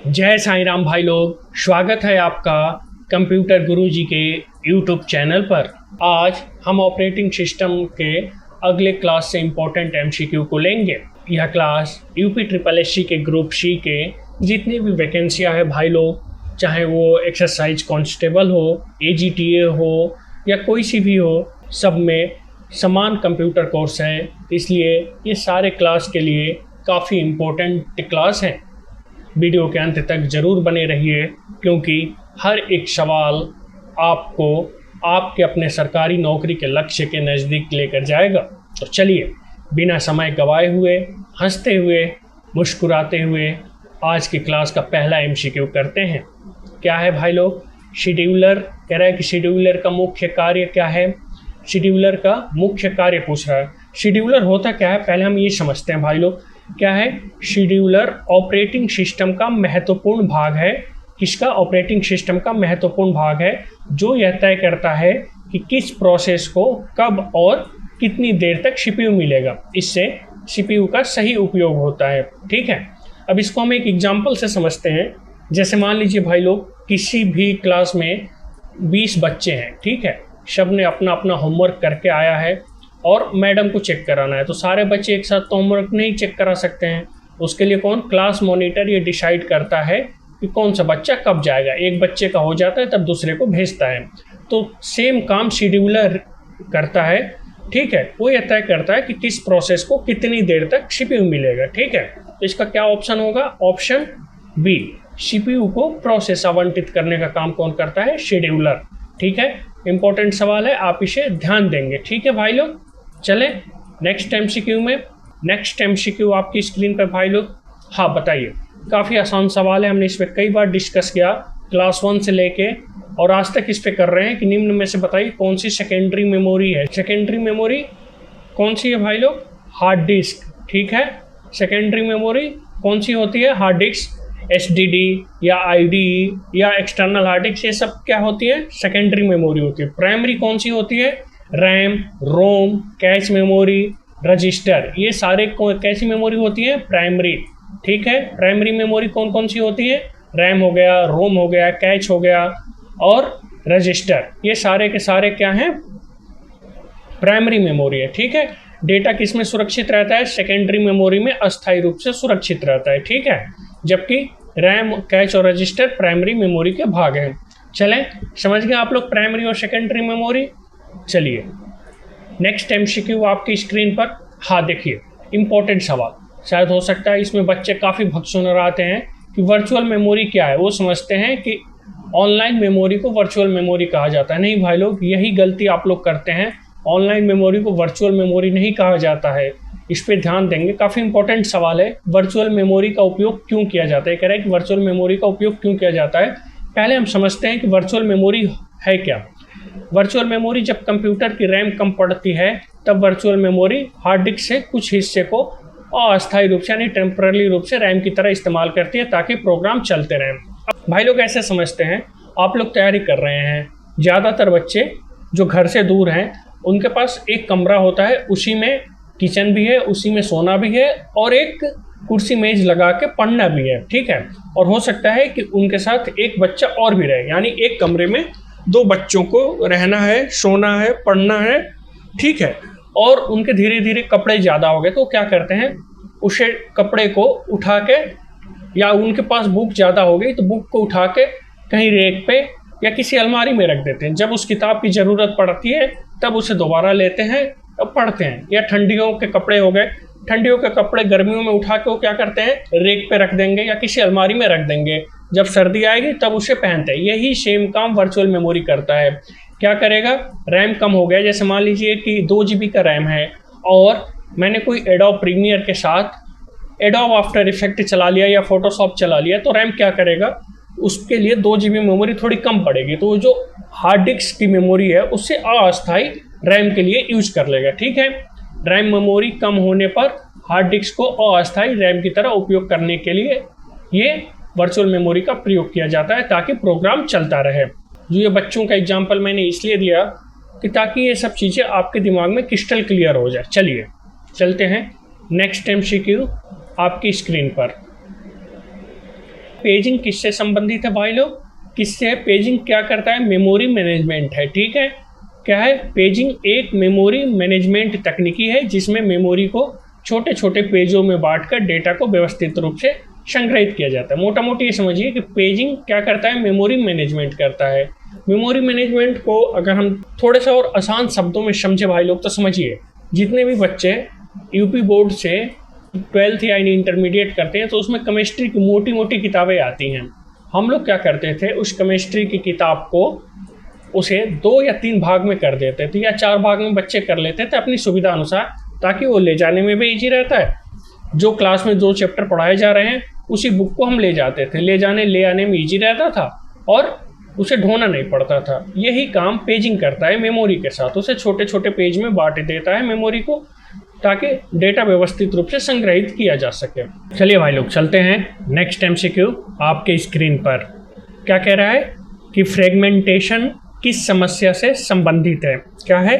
जय साईं राम भाई लोग, स्वागत है आपका कंप्यूटर गुरुजी के यूट्यूब चैनल पर। आज हम ऑपरेटिंग सिस्टम के अगले क्लास से इम्पोर्टेंट एमसीक्यू को लेंगे। यह क्लास यूपी ट्रिपल एससी के ग्रुप सी के जितनी भी वैकेंसियां है भाई लोग, चाहे वो एक्सरसाइज कांस्टेबल हो, एजीटीए हो या कोई सी भी हो, सब में समान कंप्यूटर कोर्स है। इसलिए ये सारे क्लास के लिए काफ़ी इम्पोर्टेंट क्लास हैं। वीडियो के अंत तक ज़रूर बने रहिए, क्योंकि हर एक सवाल आपको आपके अपने सरकारी नौकरी के लक्ष्य के नज़दीक लेकर जाएगा। तो चलिए बिना समय गंवाए हुए, हंसते हुए, मुस्कुराते हुए आज की क्लास का पहला एमसीक्यू करते हैं। क्या है भाई लोग? शेड्यूलर कह रहा है कि शेड्यूलर का मुख्य कार्य क्या है। शेड्यूलर का मुख्य कार्य पूछ रहा है। शेड्यूलर होता क्या है, पहले हम ये समझते हैं भाई लोग। क्या है शेड्यूलर? ऑपरेटिंग सिस्टम का महत्वपूर्ण भाग है। किसका? ऑपरेटिंग सिस्टम का महत्वपूर्ण भाग है, जो यह तय करता है कि किस प्रोसेस को कब और कितनी देर तक सीपीयू मिलेगा। इससे सीपीयू का सही उपयोग होता है। ठीक है, अब इसको हम एक एग्जांपल से समझते हैं। जैसे मान लीजिए भाई लोग, किसी भी क्लास में 20 बच्चे हैं। ठीक है, सब ने अपना अपना होमवर्क करके आया है और मैडम को चेक कराना है। तो सारे बच्चे एक साथ तो होमवर्क नहीं चेक करा सकते हैं। उसके लिए कौन? क्लास मॉनिटर ये डिसाइड करता है कि कौन सा बच्चा कब जाएगा। एक बच्चे का हो जाता है तब दूसरे को भेजता है। तो सेम काम शेड्यूलर करता है। ठीक है, वो यह तय करता है कि किस प्रोसेस को कितनी देर तक सीपीयू मिलेगा। ठीक है, तो इसका क्या ऑप्शन होगा? Option B. सीपीयू को प्रोसेस आवंटित करने का काम कौन करता है? शेड्यूलर। ठीक है, इंपॉर्टेंट सवाल है, आप इसे ध्यान देंगे। ठीक है भाई लोग, चले नेक्स्ट एमसीक्यू में। नेक्स्ट एमसीक्यू आपकी स्क्रीन पर भाई लोग। हाँ बताइए, काफ़ी आसान सवाल है, हमने इस पर कई बार डिस्कस किया क्लास 1 से लेके और आज तक इस पे कर रहे हैं कि निम्न में से बताइए कौन सी सेकेंडरी मेमोरी है। सेकेंडरी मेमोरी कौन सी है भाई लोग? Hard disk. ठीक है, सेकेंडरी मेमोरी कौन सी होती है? Hard disk. एसडीडी या आईडी या एक्सटर्नल हार्ड डिस्क, ये सब क्या होती है? सेकेंडरी मेमोरी होती है। प्राइमरी कौन सी होती है? रैम, रोम, कैश मेमोरी, रजिस्टर, ये सारे कैसी मेमोरी होती है? प्राइमरी। ठीक है, प्राइमरी मेमोरी कौन कौन सी होती है? रैम हो गया, रोम हो गया, कैश हो गया और रजिस्टर। ये सारे के सारे क्या हैं? प्राइमरी मेमोरी है। ठीक है, डेटा किस में सुरक्षित रहता है? सेकेंडरी मेमोरी में अस्थायी रूप से सुरक्षित रहता है। ठीक है, जबकि रैम, कैश और रजिस्टर प्राइमरी मेमोरी के भाग हैं। चलें, समझ गए आप लोग प्राइमरी और सेकेंडरी मेमोरी। चलिए नेक्स्ट एमसीक्यू आपकी स्क्रीन पर। हाँ देखिए, इंपॉर्टेंट सवाल, शायद हो सकता है इसमें बच्चे काफ़ी भगसुनर आते हैं कि वर्चुअल मेमोरी क्या है। वो समझते हैं कि ऑनलाइन मेमोरी को वर्चुअल मेमोरी कहा जाता है। नहीं भाई लोग, यही गलती आप लोग करते हैं। ऑनलाइन मेमोरी को वर्चुअल मेमोरी नहीं कहा जाता है। इस पर ध्यान देंगे, काफ़ी इंपॉर्टेंट सवाल है। वर्चुअल मेमोरी का उपयोग क्यों किया जाता है? कह रहा है कि वर्चुअल मेमोरी का उपयोग क्यों किया जाता है। पहले हम समझते हैं कि वर्चुअल मेमोरी है क्या। वर्चुअल मेमोरी, जब कंप्यूटर की रैम कम पड़ती है तब वर्चुअल मेमोरी हार्ड डिस्क से कुछ हिस्से को अस्थायी रूप से यानी टेम्पररी रूप से रैम की तरह इस्तेमाल करती है ताकि प्रोग्राम चलते रहें। अब भाई लोग ऐसे समझते हैं, आप लोग तैयारी कर रहे हैं, ज़्यादातर बच्चे जो घर से दूर हैं उनके पास एक कमरा होता है, उसी में किचन भी है, उसी में सोना भी है और एक कुर्सी मेज लगा के पढ़ना भी है। ठीक है, और हो सकता है कि उनके साथ एक बच्चा और भी रहे, यानी एक कमरे में 2 बच्चों को रहना है, सोना है, पढ़ना है। ठीक है, और उनके धीरे धीरे कपड़े ज़्यादा हो गए तो क्या करते हैं, उसे कपड़े को उठा के, या उनके पास बुक ज़्यादा हो गई तो बुक को उठा के कहीं रेक पे या किसी अलमारी में रख देते हैं। जब उस किताब की ज़रूरत पड़ती है तब उसे दोबारा लेते हैं और पढ़ते हैं। या ठंडियों के कपड़े हो गए, ठंडियों के कपड़े गर्मियों में उठा के वो क्या करते हैं, रेक पे रख देंगे या किसी अलमारी में रख देंगे। जब सर्दी आएगी तब उसे पहनते हैं। यही सेम काम वर्चुअल मेमोरी करता है। क्या करेगा? रैम कम हो गया, जैसे मान लीजिए कि 2 GB का रैम है और मैंने कोई एडोब प्रीमियर के साथ एडोब आफ्टर इफेक्ट चला लिया या फोटोशॉप चला लिया, तो रैम क्या करेगा, उसके लिए 2 GB मेमोरी थोड़ी कम पड़ेगी, तो जो हार्ड डिस्क की मेमोरी है उससे अस्थायी रैम के लिए यूज कर लेगा। ठीक है, रैम मेमोरी कम होने पर हार्ड डिस्क को अस्थायी रैम की तरह उपयोग करने के लिए ये वर्चुअल मेमोरी का प्रयोग किया जाता है ताकि प्रोग्राम चलता रहे। जो ये बच्चों का एग्जाम्पल मैंने इसलिए दिया कि ताकि ये सब चीज़ें आपके दिमाग में क्रिस्टल क्लियर हो जाए। चलिए चलते हैं नेक्स्ट एमसीक्यू आपकी स्क्रीन पर। पेजिंग किससे संबंधित है भाई लोग? किससे है पेजिंग? क्या करता है? मेमोरी मैनेजमेंट है। ठीक है, क्या है? पेजिंग एक मेमोरी मैनेजमेंट तकनीकी है जिसमें मेमोरी को छोटे छोटे पेजों में बांटकर डेटा को व्यवस्थित रूप से संग्रहित किया जाता है। मोटा मोटी ये समझिए कि पेजिंग क्या करता है? मेमोरी मैनेजमेंट करता है। मेमोरी मैनेजमेंट को अगर हम थोड़े से और आसान शब्दों में समझे भाई लोग तो समझिए, जितने भी बच्चे यूपी बोर्ड से 12th यानी इंटरमीडिएट करते हैं तो उसमें केमिस्ट्री की मोटी मोटी किताबें आती हैं। हम लोग क्या करते थे, उस केमिस्ट्री की किताब को उसे 2 या 3 भाग में कर देते थे या 4 भाग में बच्चे कर लेते थे अपनी सुविधा अनुसार, ताकि वो ले जाने में भी ईजी रहता है। जो क्लास में 2 चैप्टर पढ़ाए जा रहे हैं उसी बुक को हम ले जाते थे, ले आने में ईजी रहता था और उसे ढोना नहीं पड़ता था। यही काम पेजिंग करता है मेमोरी के साथ, उसे छोटे छोटे पेज में बांट देता है मेमोरी को, ताकि डेटा व्यवस्थित रूप से संग्रहित किया जा सके। चलिए भाई लोग चलते हैं नेक्स्ट एमसीक्यू आपके स्क्रीन पर। क्या कह रहा है कि फ्रेगमेंटेशन किस समस्या से संबंधित है? क्या है?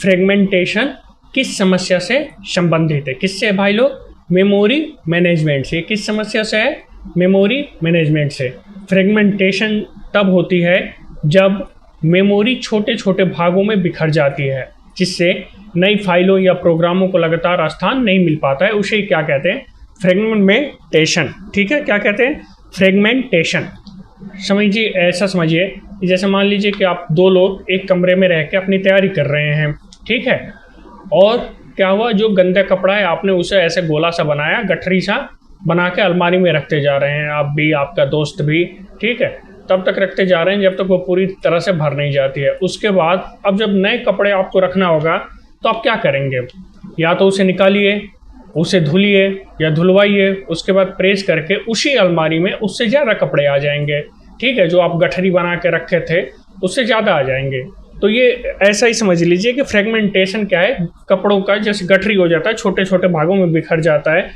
फ्रेगमेंटेशन किस समस्या से संबंधित है? किससे भाई लोग? मेमोरी मैनेजमेंट से। किस समस्या से है? मेमोरी मैनेजमेंट से। फ्रेगमेंटेशन तब होती है जब मेमोरी छोटे छोटे भागों में बिखर जाती है, जिससे नई फाइलों या प्रोग्रामों को लगातार स्थान नहीं मिल पाता है। उसे क्या कहते हैं? फ्रेगमेंटेशन। ठीक है, क्या कहते हैं? फ्रेगमेंटेशन। समझिए, ऐसा समझिए जैसे मान लीजिए कि आप 2 लोग एक कमरे में रह के अपनी तैयारी कर रहे हैं। ठीक है, और क्या हुआ, जो गंदा कपड़ा है आपने उसे ऐसे गोला सा बनाया, गठरी सा बना के अलमारी में रखते जा रहे हैं, आप भी आपका दोस्त भी। ठीक है, तब तक रखते जा रहे हैं जब तक वो पूरी तरह से भर नहीं जाती है। उसके बाद अब जब नए कपड़े आपको रखना होगा तो आप क्या करेंगे? या तो उसे निकालिए, उसे धुलिए या धुलवाइए, उसके बाद प्रेस करके उसी अलमारी में उससे ज़्यादा कपड़े आ जाएंगे। ठीक है, जो आप गठरी बना के रखे थे उससे ज़्यादा आ जाएंगे। तो ये ऐसा ही समझ लीजिए कि फ्रेगमेंटेशन क्या है? कपड़ों का जैसे गठरी हो जाता है, छोटे छोटे भागों में बिखर जाता है,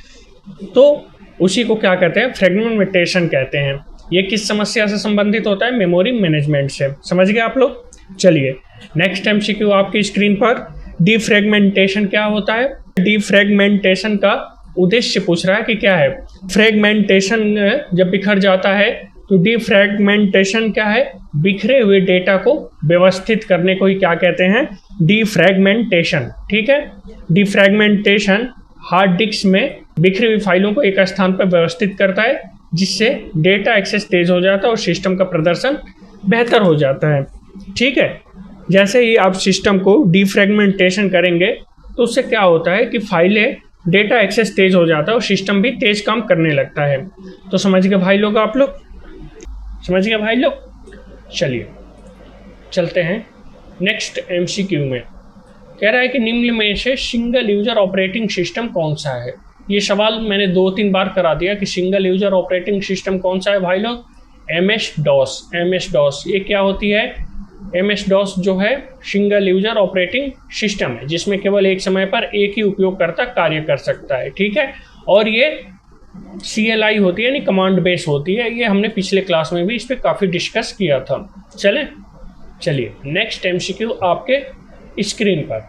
तो उसी को क्या कहते हैं? फ्रेगमेंटेशन कहते हैं। ये किस समस्या से संबंधित होता है? मेमोरी मैनेजमेंट से। समझ गए आप लोग? चलिए नेक्स्ट एमसीक्यू आपकी स्क्रीन पर। डीफ्रेगमेंटेशन क्या होता है? डीफ्रेगमेंटेशन का उद्देश्य पूछ रहा है कि क्या है। फ्रेगमेंटेशन जब बिखर जाता है तो डीफ्रेगमेंटेशन क्या है? बिखरे हुए डेटा को व्यवस्थित करने को ही क्या कहते हैं? डीफ्रेगमेंटेशन। ठीक है, डीफ्रेगमेंटेशन हार्ड डिस्क में बिखरी हुई फाइलों को एक स्थान पर व्यवस्थित करता है, जिससे डेटा एक्सेस तेज हो जाता है और सिस्टम का प्रदर्शन बेहतर हो जाता है। ठीक है, जैसे ही आप सिस्टम को डीफ्रेगमेंटेशन करेंगे तो उससे क्या होता है कि फाइलें डेटा एक्सेस तेज हो जाता है और सिस्टम भी तेज काम करने लगता है। तो समझ गए भाई लोग? आप लोग समझ गए भाई लोग? चलिए चलते हैं नेक्स्ट एमसीक्यू में। कह रहा है कि निम्न में से सिंगल यूजर ऑपरेटिंग सिस्टम कौन सा है? ये सवाल मैंने 2-3 बार करा दिया कि सिंगल यूजर ऑपरेटिंग सिस्टम कौन सा है भाई लोग? MS DOS। MS DOS ये क्या होती है? MS DOS जो है सिंगल यूजर ऑपरेटिंग सिस्टम है, जिसमें केवल एक समय पर एक ही उपयोगकर्ता कार्य कर सकता है। ठीक है, और ये CLI होती है, यानी कमांड बेस होती है। ये हमने पिछले क्लास में भी इस पर काफ़ी डिस्कस किया था। चलिए नेक्स्ट MCQ आपके स्क्रीन पर।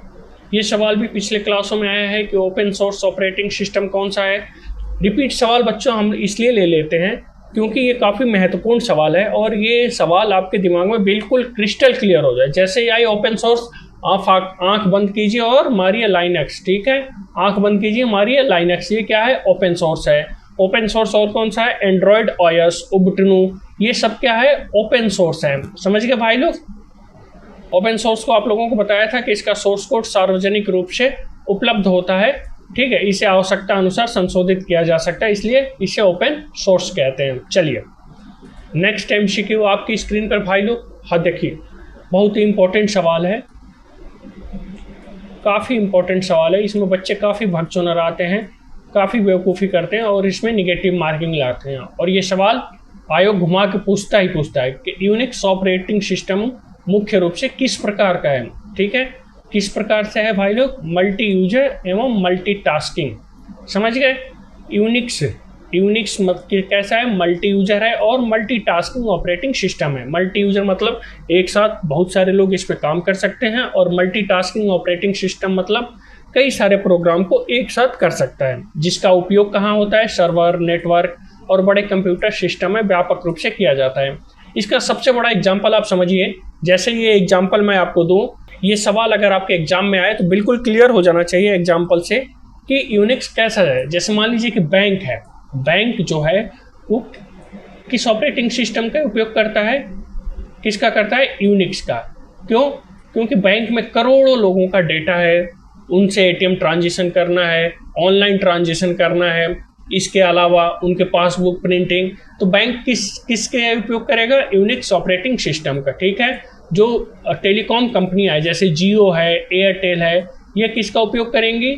ये सवाल भी पिछले क्लासों में आया है कि ओपन सोर्स ऑपरेटिंग सिस्टम कौन सा है। रिपीट सवाल बच्चों हम इसलिए ले लेते हैं क्योंकि ये काफ़ी महत्वपूर्ण सवाल है और ये सवाल आपके दिमाग में बिल्कुल क्रिस्टल क्लियर हो जाए। जैसे ही आई ओपन सोर्स, आप आँख बंद कीजिए और मारिए लाइनक्स। ठीक है, आँख बंद कीजिए, मारिए लाइनक्स। ये क्या है? ओपन सोर्स है। ओपन सोर्स और कौन सा है? एंड्रॉयड OS, उबुंटू, ये सब क्या है? ओपन सोर्स है। समझ गए भाई लोग? ओपन सोर्स को आप लोगों को बताया था कि इसका सोर्स कोड सार्वजनिक रूप से उपलब्ध होता है। ठीक है, इसे आवश्यकता अनुसार संशोधित किया जा सकता है, इसलिए इसे ओपन सोर्स कहते हैं। चलिए नेक्स्ट MCQ आपकी स्क्रीन पर भाई लोग। हाँ देखिए, बहुत ही इंपॉर्टेंट सवाल है, काफ़ी इंपॉर्टेंट सवाल है। इसमें बच्चे काफ़ी भगचुनर आते हैं, काफ़ी बेवकूफ़ी करते हैं और इसमें निगेटिव मार्किंग लाते हैं। और ये सवाल आयोग घुमा के पूछता है कि यूनिक्स ऑपरेटिंग सिस्टम मुख्य रूप से किस प्रकार का है। ठीक है, किस प्रकार से है भाई लोग? मल्टी यूजर एवं मल्टीटास्किंग। समझ गए? यूनिक्स कैसा है? मल्टी यूजर है और मल्टीटास्किंग ऑपरेटिंग सिस्टम है। मल्टी यूजर मतलब एक साथ बहुत सारे लोग इस पर काम कर सकते हैं, और मल्टीटास्किंग ऑपरेटिंग सिस्टम मतलब कई सारे प्रोग्राम को एक साथ कर सकता है, जिसका उपयोग कहाँ होता है? सर्वर, नेटवर्क और बड़े कंप्यूटर सिस्टम में व्यापक रूप से किया जाता है। इसका सबसे बड़ा एग्जाम्पल आप समझिए, जैसे ये एग्जाम्पल मैं आपको दूं, ये सवाल अगर आपके एग्जाम में आए तो बिल्कुल क्लियर हो जाना चाहिए एग्जाम्पल से कि यूनिक्स कैसा है। जैसे मान लीजिए कि बैंक है, बैंक जो है वो किस ऑपरेटिंग सिस्टम का उपयोग करता है, किसका करता है, यूनिक्स का। क्यों? क्योंकि बैंक में करोड़ों लोगों का डेटा है, उनसे एटीएम ट्रांजेक्शन करना है, ऑनलाइन ट्रांजेक्शन करना है, इसके अलावा उनके पासबुक प्रिंटिंग। तो बैंक किसके उपयोग करेगा, यूनिक्स ऑपरेटिंग सिस्टम का। ठीक है, जो टेलीकॉम कंपनियां है जैसे जियो है, एयरटेल है, ये किसका उपयोग करेंगी,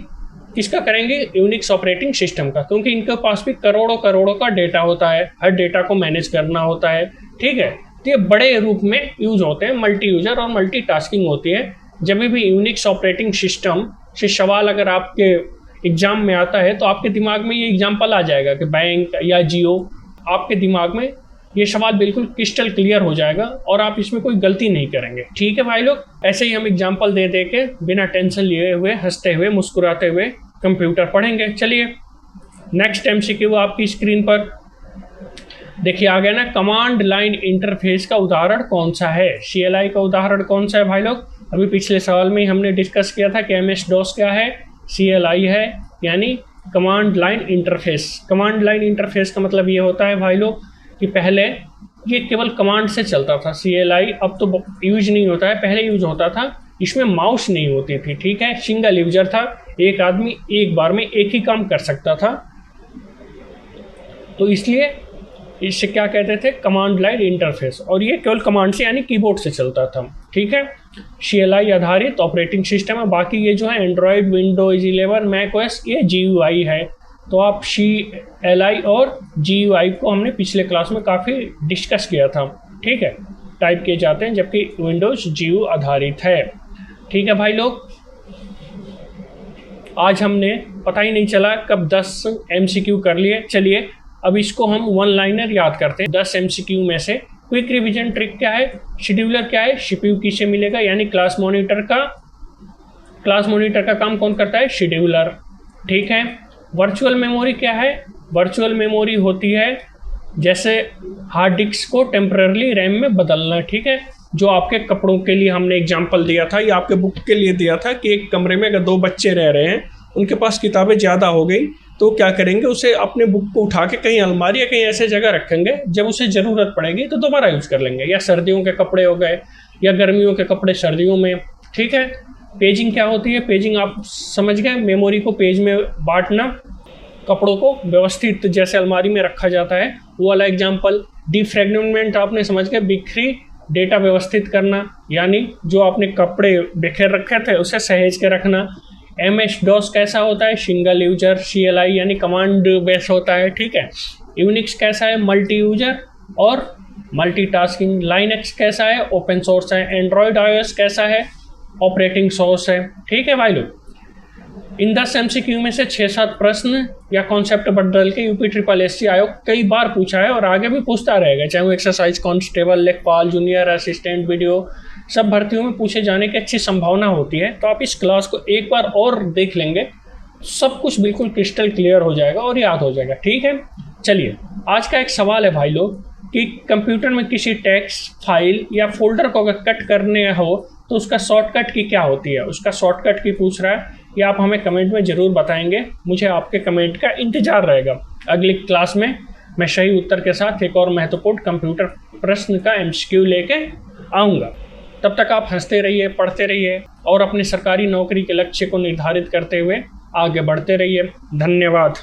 किसका करेंगे, यूनिक्स ऑपरेटिंग सिस्टम का, क्योंकि इनके पास भी करोड़ों करोड़ों का डेटा होता है, हर डेटा को मैनेज करना होता है। ठीक है, तो ये बड़े रूप में यूज होते हैं, मल्टी यूजर और मल्टी टास्किंग होती है। जब भी यूनिक्स ऑपरेटिंग सिस्टम से सवाल अगर आपके एग्जाम में आता है तो आपके दिमाग में ये एग्जाम्पल आ जाएगा कि बैंक या जियो, आपके दिमाग में ये सवाल बिल्कुल क्रिस्टल क्लियर हो जाएगा और आप इसमें कोई गलती नहीं करेंगे। ठीक है भाई लोग, ऐसे ही हम एग्जाम्पल दे दे के बिना टेंशन लिए हुए, हंसते हुए, मुस्कुराते हुए कंप्यूटर पढ़ेंगे। चलिए नेक्स्ट MCQ आपकी स्क्रीन पर देखिए आ गया ना, कमांड लाइन इंटरफेस का उदाहरण कौन सा है, CLI का उदाहरण कौन सा है भाई लोग। अभी पिछले सवाल में ही हमने डिस्कस किया था कि MS-DOS क्या है, CLI है, यानी command line interface. Command line interface का मतलब ये होता है भाई लोग कि पहले ये केवल कमांड से चलता था, CLI अब तो यूज नहीं होता है, पहले यूज होता था। इसमें माउस नहीं होती थी। ठीक है, सिंगल यूजर था, एक आदमी एक बार में एक ही काम कर सकता था, तो इसलिए इसे क्या कहते थे, कमांड लाइन इंटरफेस। और ये केवल कमांड से यानी कीबोर्ड से चलता था। ठीक है, CLI आधारित ऑपरेटिंग सिस्टम है। बाकी ये जो है एंड्रॉयड, विंडोज 11, macOS, ये GUI है। तो आप CLI और GUI को हमने पिछले क्लास में काफ़ी डिस्कस किया था। ठीक है, टाइप किए जाते हैं, जबकि विंडोज GUI आधारित है। ठीक है भाई लोग, आज हमने पता ही नहीं चला कब 10 MCQ कर लिए। चलिए अब इसको हम वन लाइनर याद करते हैं। 10 MCQ में से क्विक रिवीजन ट्रिक क्या है, शेड्यूलर क्या है, CPU किससे मिलेगा, यानी क्लास मॉनिटर का काम कौन करता है, शेड्यूलर। ठीक है, वर्चुअल मेमोरी क्या है, वर्चुअल मेमोरी होती है जैसे हार्ड डिस्क को टेम्पररी रैम में बदलना। ठीक है, जो आपके कपड़ों के लिए हमने एग्जाम्पल दिया था या आपके बुक के लिए दिया था कि एक कमरे में अगर 2 बच्चे रह रहे हैं, उनके पास किताबें ज़्यादा हो गई तो क्या करेंगे, उसे अपने बुक को उठा के कहीं अलमारी या कहीं ऐसे जगह रखेंगे, जब उसे ज़रूरत पड़ेगी तो दोबारा यूज़ कर लेंगे। या सर्दियों के कपड़े हो गए या गर्मियों के कपड़े सर्दियों में। ठीक है, पेजिंग क्या होती है, पेजिंग आप समझ गए, मेमोरी को पेज में बांटना, कपड़ों को व्यवस्थित जैसे अलमारी में रखा जाता है, वो वाला एग्जाम्पल। डिफ्रेगमेंट आपने समझ गए, बिखरी डेटा व्यवस्थित करना, यानी जो आपने कपड़े बिखेर रखे थे उसे सहेज के रखना। MS-DOS कैसा होता है, सिंगल यूजर। CLI यानी कमांड बेस होता है। ठीक है, यूनिक्स कैसा है, मल्टी यूजर और मल्टीटास्किंग। लाइनक्स कैसा है, ओपन सोर्स है। एंड्रॉयड iOS कैसा है, ऑपरेटिंग सोर्स है। ठीक है भाई लोग, इन 10 MCQ में से 6-7 प्रश्न या कॉन्सेप्ट बदल के UPSSC आयोग कई बार पूछा है और आगे भी पूछता रहेगा, चाहे वो एक्सरसाइज कांस्टेबल, लेखपाल, जूनियर असिस्टेंट, वीडियो, सब भर्तियों में पूछे जाने की अच्छी संभावना होती है। तो आप इस क्लास को एक बार और देख लेंगे, सब कुछ बिल्कुल क्रिस्टल क्लियर हो जाएगा और याद हो जाएगा। ठीक है, चलिए आज का एक सवाल है भाई लोग कि कंप्यूटर में किसी टेक्स्ट, फाइल या फोल्डर को अगर कट करने हो तो उसका शॉर्टकट की क्या होती है, उसका शॉर्टकट की पूछ रहा है। ये आप हमें कमेंट में ज़रूर बताएंगे, मुझे आपके कमेंट का इंतज़ार रहेगा। अगली क्लास में मैं सही उत्तर के साथ एक और महत्वपूर्ण कंप्यूटर प्रश्न का MCQ लेके आऊँगा। तब तक आप हंसते रहिए, पढ़ते रहिए और अपनी सरकारी नौकरी के लक्ष्य को निर्धारित करते हुए आगे बढ़ते रहिए। धन्यवाद।